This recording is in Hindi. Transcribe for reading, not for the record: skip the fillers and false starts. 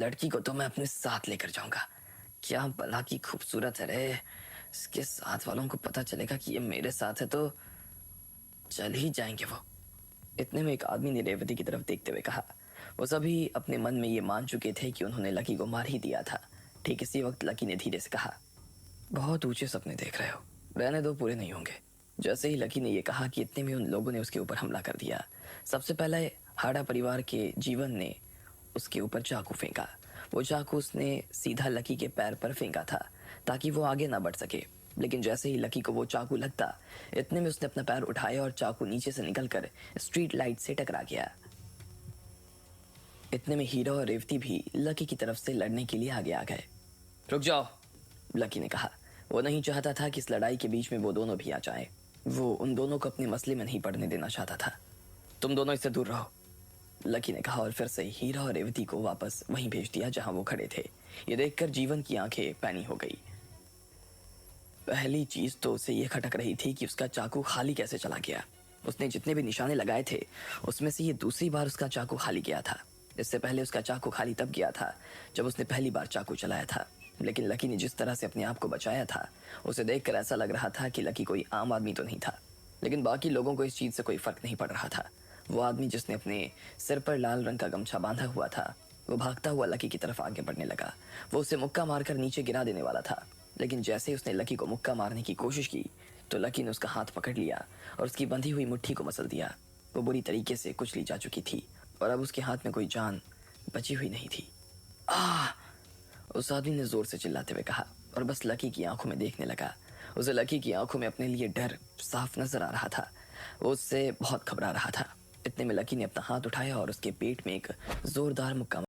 लड़की को तो मैं अपने साथ लेकर जाऊंगा। क्या भला की खूबसूरत है रे। इसके साथ वालों को पता चलेगा कि ये मेरे साथ है तो चल ही जाएंगे वो। इतने में एक आदमी ने रेवती की तरफ देखते हुए कहा। वो सभी अपने मन में ये मान चुके थे कि उन्होंने लकी को मार ही दिया था। ठीक इसी वक्त लकी ने धीरे से कहा, बहुत ऊंचे सपने देख रहे हो, रहने दो, पूरे नहीं होंगे। जैसे ही लकी ने यह कहा कि इतने में उन लोगों ने उसके ऊपर हमला कर दिया। सबसे पहले हाड़ा परिवार के जीवन ने उसके ऊपर चाकू फेंका। वो चाकू उसने सीधा लकी के पैर पर फेंका था ताकि वो आगे ना बढ़ सके। लेकिन जैसे ही लकी को वो चाकू लगता, इतने में उसने अपना पैर उठाया और चाकू नीचे से निकलकर स्ट्रीट लाइट से टकरा गया। इतने में हीरा और रेवती भी लकी की तरफ से लड़ने के लिए आगे आ गए। रुक जाओ, लकी ने कहा। वो नहीं चाहता था कि इस लड़ाई के बीच में वो दोनों भी आ जाएं। वो उन दोनों को अपने मसले में नहीं पड़ने देना चाहता था। तुम दोनों इससे दूर रहो, लकी ने कहा और फिर से हीरा और रेवती को वापस वहीं भेज दिया जहां वो खड़े थे। ये देखकर जीवन की आंखें पैनी हो गई। पहली चीज तो उसे ये खटक रही थी कि उसका चाकू खाली कैसे चला गया। उसने जितने भी निशाने लगाए थे उसमें से ये दूसरी बार उसका चाकू खाली गया था। इससे पहले उसका चाकू खाली तब गया था जब उसने पहली बार चाकू चलाया था। लेकिन लकी ने जिस तरह से अपने आप को बचाया था, उसे देखकर ऐसा लग रहा था कि लकी कोई आम आदमी तो नहीं था। लेकिन बाकी लोगों को इस चीज से कोई फर्क नहीं पड़ रहा था। वो आदमी जिसने अपने सिर पर लाल रंग का गमछा बांधा हुआ था, वो भागता हुआ लकी की तरफ आगे बढ़ने लगा। वो उसे मुक्का मारकर नीचे गिरा देने वाला था। लेकिन जैसे ही उसने लकी को मुक्का मारने की कोशिश की तो लकी ने उसका हाथ पकड़ लिया और उसकी बंधी हुई मुट्ठी को मसल दिया। वो बुरी तरीके से कुचली जा चुकी थी और अब उसके हाथ में कोई जान बची हुई नहीं थी। आह! उस आदमी ने जोर से चिल्लाते हुए कहा और बस लकी की आंखों में देखने लगा। उसे लकी की आंखों में अपने लिए डर साफ नजर आ रहा था। वो उससे बहुत घबरा रहा था। इतने में लकी ने अपना हाथ उठाया और उसके पेट में एक जोरदार मुक्का